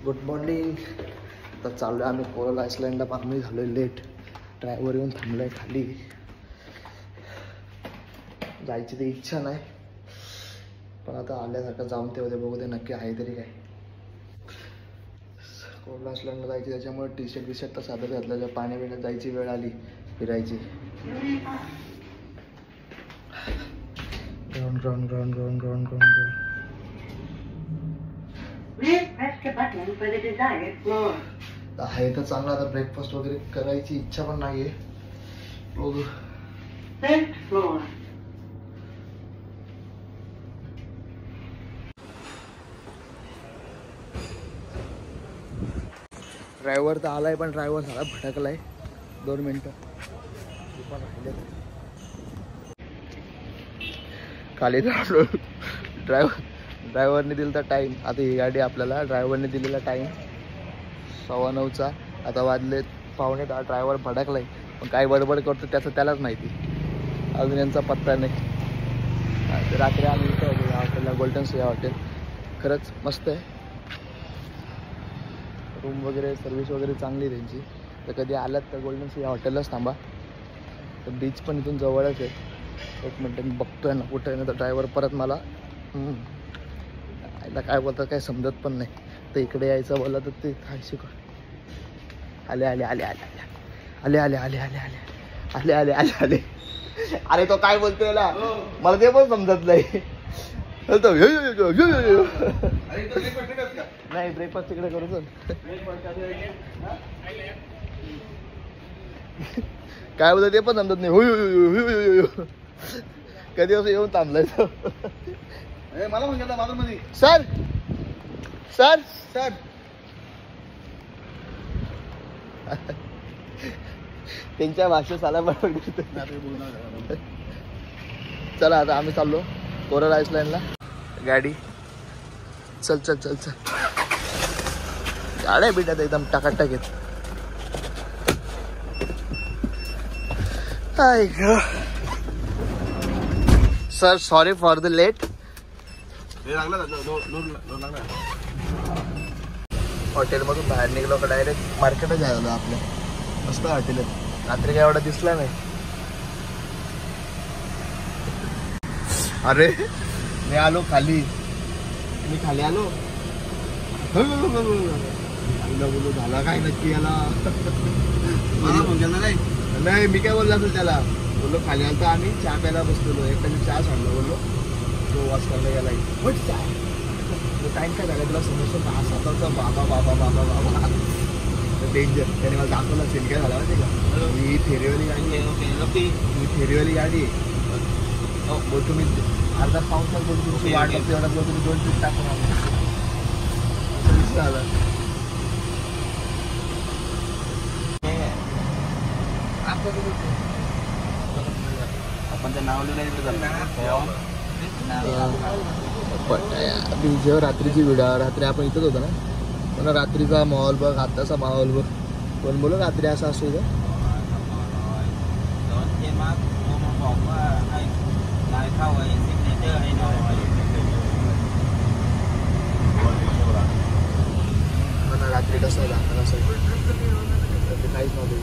Good morning. तर चालू आहे आम्ही कोरल आयसलँडला. आम्ही झालो लेट. ड्रायव्हर येऊन थांबलाय खाली. जायची ती इच्छा नाही, पण आता आल्यासारखं जाऊन तेवढे बघू ते नक्की आहे तरी काय. कोरल आयसलँडला जायची त्याच्यामुळे टी शर्ट तर साधं घातलं. पाणी पिण्यात जायची वेळ आली फिरायची. ग्राउंड आहे तर चांगला. आता ब्रेकफास्ट वगैरे करायची इच्छा पण नाहीये. ड्रायव्हर तर आलाय, पण ड्रायव्हर झाला भटकलाय. 2 मिनिटं पण राहिले. खाली झालो. ड्रायव्हरने दिलेला टाईम. आता ही गाडी आपल्याला ड्रायव्हरने दिलेला टाईम 9:15चा. आता वाजले 9:45. ड्रायव्हर भडकलाय, पण काय बडबड करतो त्याचं त्यालाच माहिती. अजून यांचा पत्ता नाही. रात्री आम्ही इथं होतो या हॉटेलला, गोल्डन सिया हॉटेल. खरंच मस्त आहे. रूम वगैरे सर्व्हिस वगैरे चांगली आहे त्यांची. तर कधी आलात तर गोल्डन सिया हॉटेललाच थांबा. तर बीच पण इथून जवळच आहे. 1 मिनटं मी बघतोय ना कुठं आहे ना. तर ड्रायव्हर परत मला काय बोलतात काय समजत पण नाही. तर इकडे यायचं बोललं तर ते काय शिकव. आले. अरे तो काय बोलतोय ना, मला ते पण समजत नाही. नाही ब्रेकफास्ट तिकडे करू चल. काय बोलतो ते पण समजत नाही. कधी असं येऊन थांबलाय. मला म्हणलं बाथरूममध्ये सर त्यांच्या भाषेत साला बरोबर. चला आता आम्ही चाललो कोरल आयसलँडला. गाडी चल गाड्या बिट्यात एकदम टाकाटाक आहेत. Sir sorry for the late. हॉटेलमधून बाहेर निघलो का डायरेक्ट मार्केटच जायला आपल्या. मस्त हॉटेल आहे. रात्री काय एवढा दिसला नाही. अरे मी आलो खाली. आलो बोलू झाला काय नक्की याला. मला फोन केला नाही. मी काय बोलला असेल त्याला. बोललो खाली आलो तर आम्ही चहा प्यायला बसलेलो. एकट्याने चहा सांडलो. बोललो तो वॉश करायला गेला. टाईम काय झाला तुला समजतो. 6-7चा बाबा डेंजर. त्याने मला दाखवला सीन काय झाला माहिती का. ही फेरीवाली गाडी बोल. तुम्ही अर्धा पाऊस बोल तुमची वाट बघते. एवढा बोल तुम्ही 2 ट्रिप टाकून झालं. आपण त्या नाव जेव्हा रात्रीची व्हिडिओ. रात्री आपण इथंच होतो ना. पण रात्रीचा माहोल बघ, आताचा माहोल बघ. पण बोलो रात्री असं असू द्या. रात्री कसं दाखवलं असेल काहीच नव्हतं.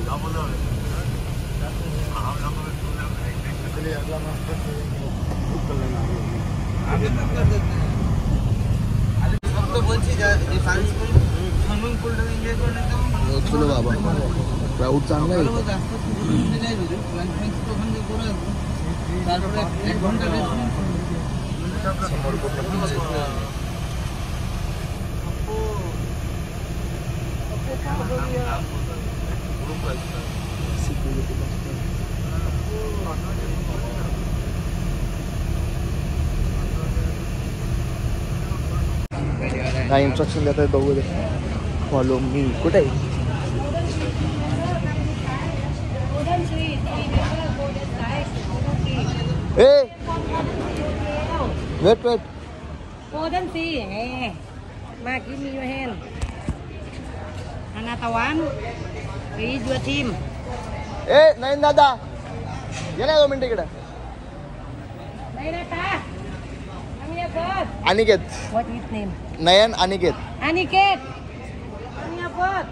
बाबा क्राऊड चांगला आहे. काय इन्स्ट्रक्शन देत आहे बघू दे. Follow me. कुठे आहे ए wait wait Golden Sea nè, mà give me your hand. Another one. Read your team. ए नयन दादा ये ना 2 मिनिट इकडे. नाही ना ता. आम्ही आपण. Aniket. What is name? Nayan Aniket. Aniket. आम्ही आपण.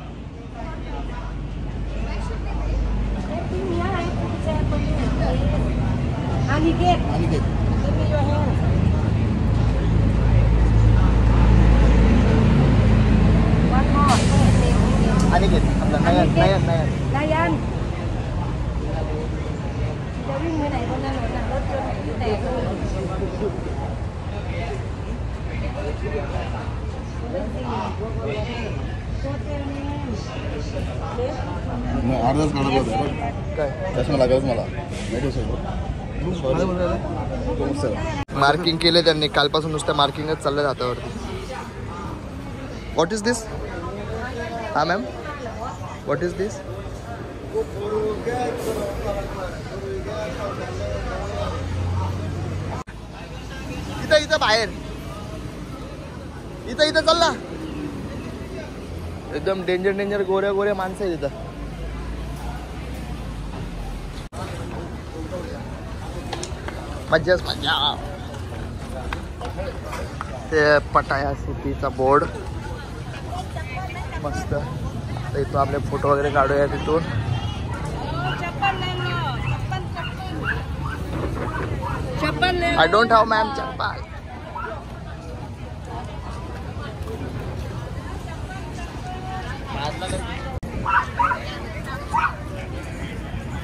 Aniket. Aniket. Give me your hand. One more. Aniket आपला नयन नयन नयन. Nayan.จะวิ่งไปไหนบนถนนน่ะรถยนต์ที่แตกअर्धाच काढत होता काय चष्मा लागलाच मला मार्किंग केले त्यांनी कालपासून नुसतं मार्किंगच चाललं हातावरती. व्हॉट इज दिस? हा मॅम व्हॉट इज दिस? इथं इथं बाहेर इथं इथं चाल ना. एकदम डेंजर डेंजर गोऱ्या गोऱ्या माणसं आहेत इथं. मज्जाच मज्जा. ते पटाया सिटीचा बोर्ड मस्त. तर इथं आपले फोटो वगैरे काढूया तिथून. आय डोंट हॅव मॅम चप्पल.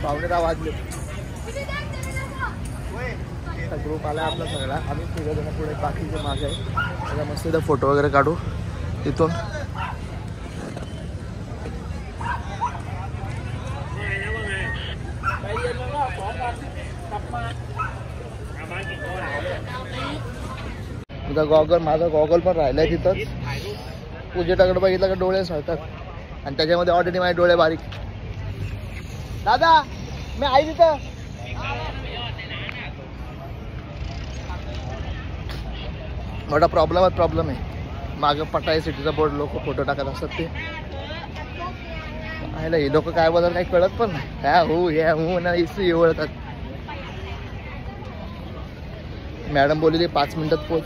पावणे 10 वाजले. ग्रुप आला आपला सगळा. आम्ही 3 जण पुढे बाकीचे मागे आहे. त्याला मस्त इथं फोटो वगैरे काढू तिथून. तुझा गॉगल माझा गॉगल पण राहिलाय तिथंच. पूजेटाकडे बघितलं का डोळे सळतात आणि त्याच्यामध्ये ऑलरेडी माझे डोळे बारीक. दादा मी आई तिथं. मोठा प्रॉब्लेम आहे. मागं पटाय सिटीचा बोर्ड लोक फोटो टाकत असतात ते. आयला हे लोक काय बदल काही कळत पण नाही. ह्या हो ना इसी एवढतात. मॅडम बोलली 5 मिनिटात पोच.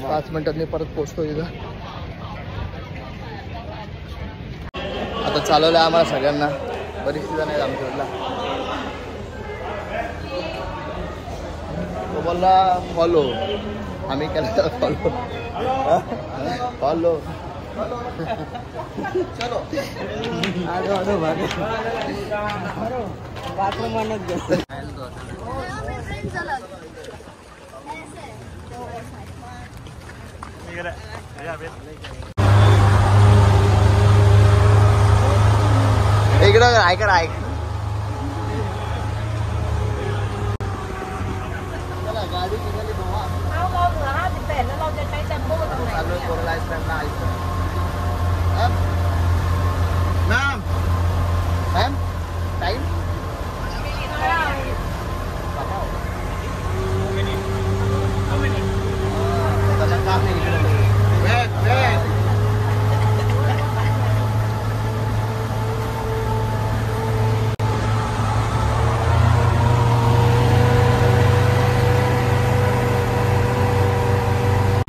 5 मिनिटात मी परत पोचतो इथं. आता चालवलं आम्हाला सगळ्यांना. परिस्थिती नाही आमच्याकडला. तो बोलला फॉलो. आम्ही केला तर फॉलो फॉलो. चलो इकडं ऐक ऐक. चला गाडी निघाली बाबा. चालू आहे कोरोना आईस्क्रीमला. मॅम मॅम टाईम काम नाही इकडे.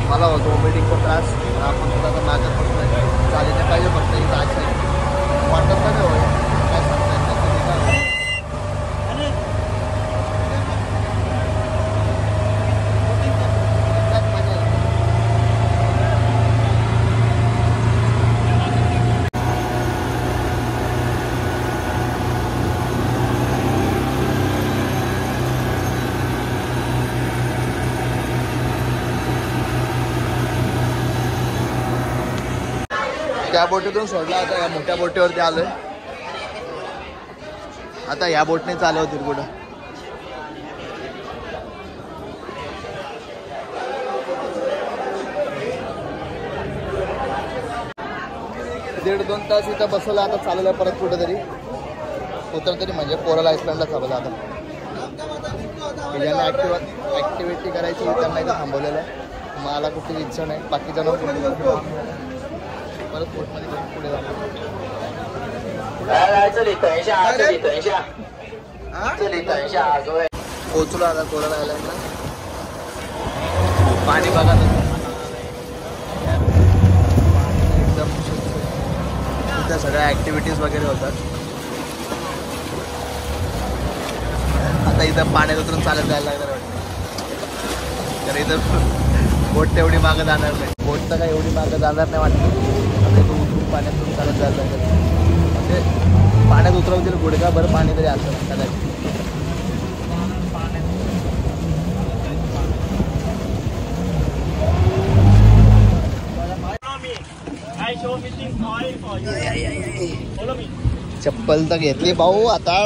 मला होतो मीटिंगचा त्रास. आपण सुद्धा आता मागत बसतोय. चालेल पाहिजे फक्त इथं आज वाटत नाही होय. काय सांगता येत नाही. त्या बोटीतून सोडला होता. या मोठ्या बोटीवरती आलोय. आता या बोटने चालवतील कुठं. दीड 2 तास इथं बसवलं. आता चालवलं परत कुठेतरी. उतर तरी म्हणजे कोरल आयसलँडला थांबलं आता. ज्यांना ॲक्टिव्हिटी करायची त्यांना इथं थांबवलेलं आहे. मला कुठली इच्छा नाही. बाकीच्यांना परत बोटमध्ये पुढे जाणार. पोचलो आता कोरल आयलँडला. पाणी बघा एकदम त्या सगळ्या ॲक्टिव्हिटीज वगैरे होतात. आता इथं पाण्यात उतरून चालत जायला लागणार वाटतं. तर इथं बोट तेवढी मागं जाणार नाही. बोट तर काय एवढी मागं जाणार नाही वाटतं. आता इथं उतरून पाण्यातून चालत जायला लागेल. म्हणजे पाण्यात उतरवतील गुडघा बरं पाणी तरी असं कदाचित. चप्पल तर घेतली भाऊ. आता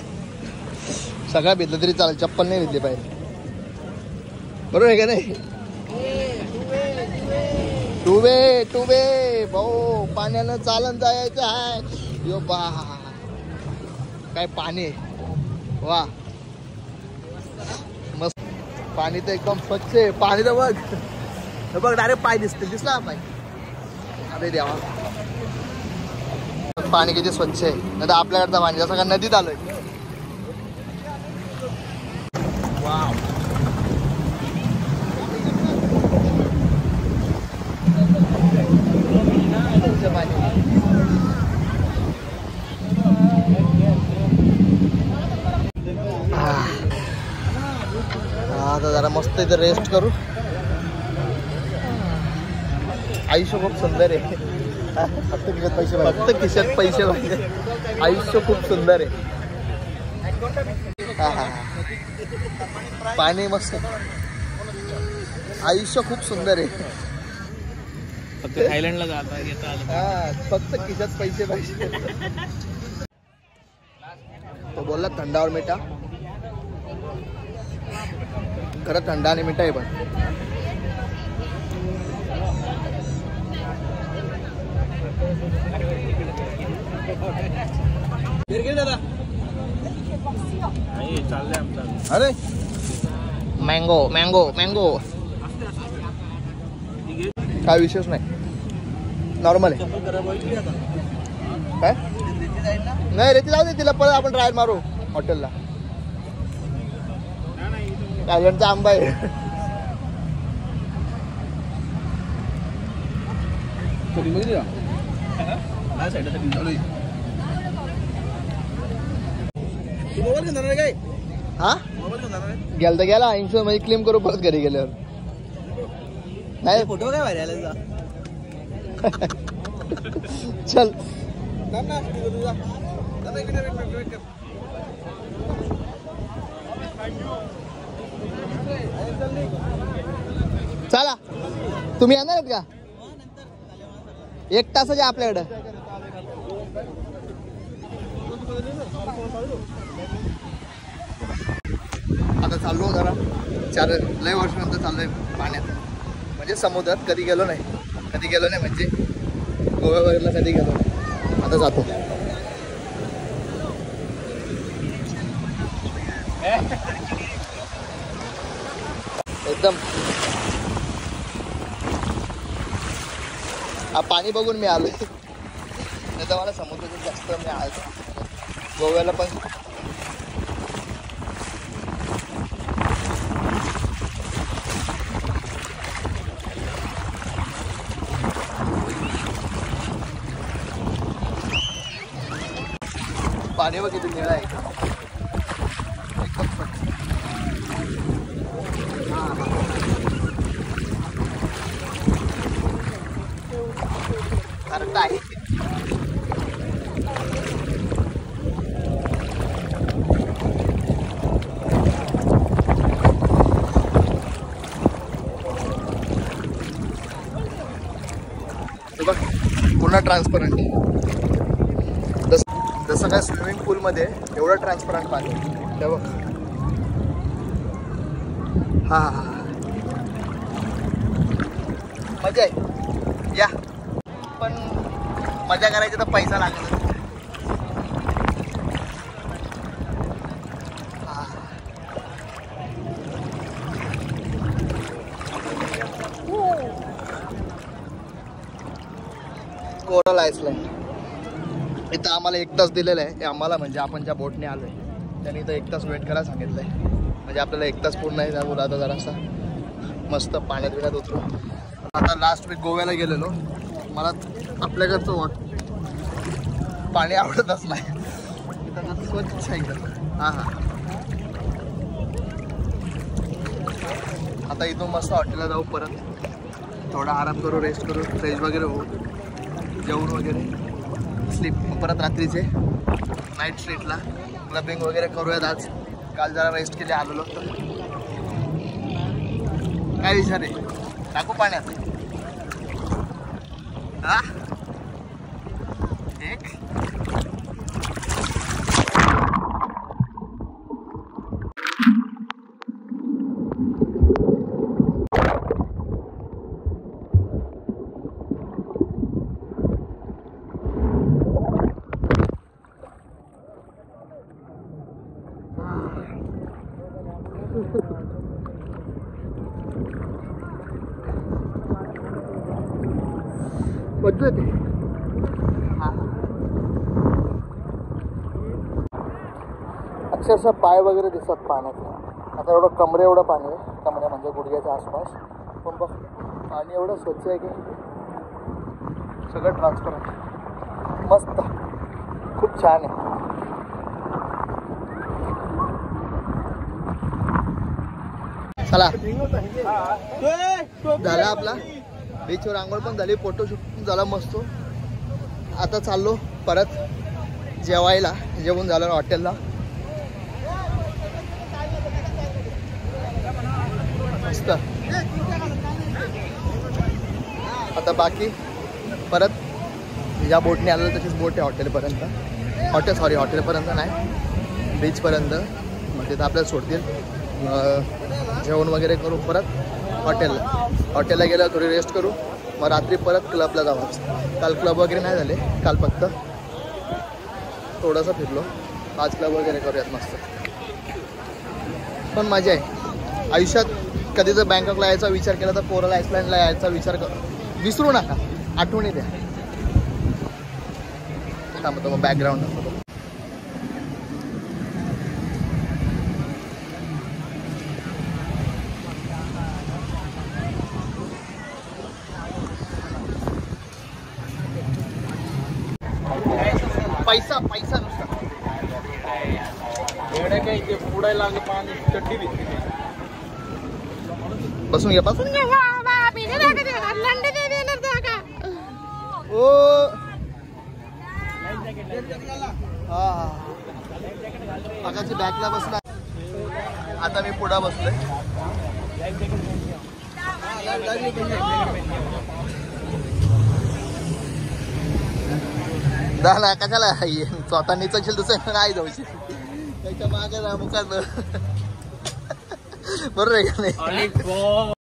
सगळं भिजलं तरी चालेल, चप्पल नाही भिजली पाहिजे. बरोबर आहे का नाही? टुबे भाऊ पाण्यानं चालन जायचं आहे. यो बा काय पाणी आहे. वा मस्त पाणी तर एकदम स्वच्छ आहे. पाणी तर बघ डायरेक्ट पाय दिसला पाय. अरे देवा पाणी किती स्वच्छ आहे. नाही तर आपल्याकडचं पाणी जसं का नदीत आलोय. वाव पाणी. आता जरा मस्त इथं रेस्ट करू. आयुष्य खूप सुंदर आहे. फक्त खिशात पैसे पाहिजे. आयुष्य खूप सुंदर आहे. पाणी मस्त. आयुष्य खूप सुंदर आहे. फक्त थायलंडला जाता येता आलं. फक्त खिशात पैसे पाहिजे. तो बोलला थंडावर मिठा. खरं थंड आणि मिठा आहे पण. अरे मँगो मँगो मँगो काय विशेष नाही. नॉर्मल आहे. काय नाही रेती जाऊ दे तिला. परत आपण ट्रायल मारू हॉटेलला. थायलंडचा आंबा आहे. हा गेल तर गेला. इन्शुरन्स मध्ये क्लेम करू परत घरी गेल्यावर. नाही फोटो काय व्हायरल. चल चला. तुम्ही येणार आहेत का? 1 तासाच्या आपल्याकडं. आता चाललो जरा लय वर्षानंतर चाललोय पाण्यात. म्हणजे समुद्रात कधी गेलो नाही म्हणजे गोव्यावरला कधी गेलो नाही. आता जातो. एकदम पाणी बघून मी आलोय. नाही तर मला समुद्रात जास्त मी आलो. गोव्याला पण पाणी बघ किती निळं आहे. करेक्ट आहे. बघ पुन्हा ट्रान्सपरंट. जसं काय स्विमिंग पूलमध्ये एवढं ट्रान्सपरंट पाणी. ते बघ. हा मजा आहे. या पण मजा करायची तर पैसा लागेल. कोरल आईसलँड इथं आम्हाला 1 तास दिलेलं आहे. हे आम्हाला म्हणजे आपण ज्या बोटने आलोय त्यांनी इथं 1 तास वेट करायला सांगितलंय. म्हणजे आपल्याला 1 तास पूर्ण आहे त्यामुळे आता जरासा मस्त पाण्यात उतरू. आता लास्ट वीक गोव्याला गेलेलो. मला आपल्याकडचं पाणी आवडतच नाही. इथं स्वच्छ एकदम. हां हां. आता इथून मस्त हॉटेलला जाऊ, परत थोडा आराम करू, रेस्ट करू, फ्रेश वगैरे होऊ, जेवण वगैरे, स्लीप. परत रात्रीचे नाईट स्ट्रीटला क्लबिंग वगैरे करूयात आज. काल जरा रेस्ट केली आलेलो तर. काय विचार आहे? टाकू पाण्यात? हा एक बघतोय ते. अक्षरशः पाय वगैरे दिसत पाण्यात. आता एवढं कमरे एवढं पाणी आहे. कमरे म्हणजे गुडघ्याच्या आसपास. पण बघ पाणी एवढं स्वच्छ आहे की सगळं ट्रान्सपरंट. मस्त, खूप छान आहे. चला झाला आपला बीचवर आंघोळ पण झाली, फोटोशूट पण झाला मस्त. आता चाललो परत जेवायला. जेवण झालं हॉटेलला. मस्त. आता बाकी परत ज्या बोटने आलं तशीच बोट आहे हॉटेलपर्यंत. हॉटेलपर्यंत नाही, बीचपर्यंत. मग तिथं आपल्याला सोडतील. जेवण वगैरे करू, परत हॉटेलला गेलं, थोडी रेस्ट करू, मग रात्री परत क्लबला जाऊ. काल क्लब वगैरे नाही झाले, काल फक्त थोडंसं फिरलो. आज क्लब वगैरे करूयात मस्त. पण मजा आहे आयुष्यात. कधी जर बँकॉकला यायचा विचार केला तर कोरल आईसलँडला यायचा विचार विसरू नका, आठवणी द्या. थांबतो मग बॅकग्राऊंड. पैसा नुसता बसून घ्या. ओ हा आकाशी बॅकला बसला. आता मी पुढे बसलोय. झाला कशाला स्वतः निचशील दुसऱ्या नाही जाऊशी. त्याच्या मागे मुखात बरोबर आहे का नाही?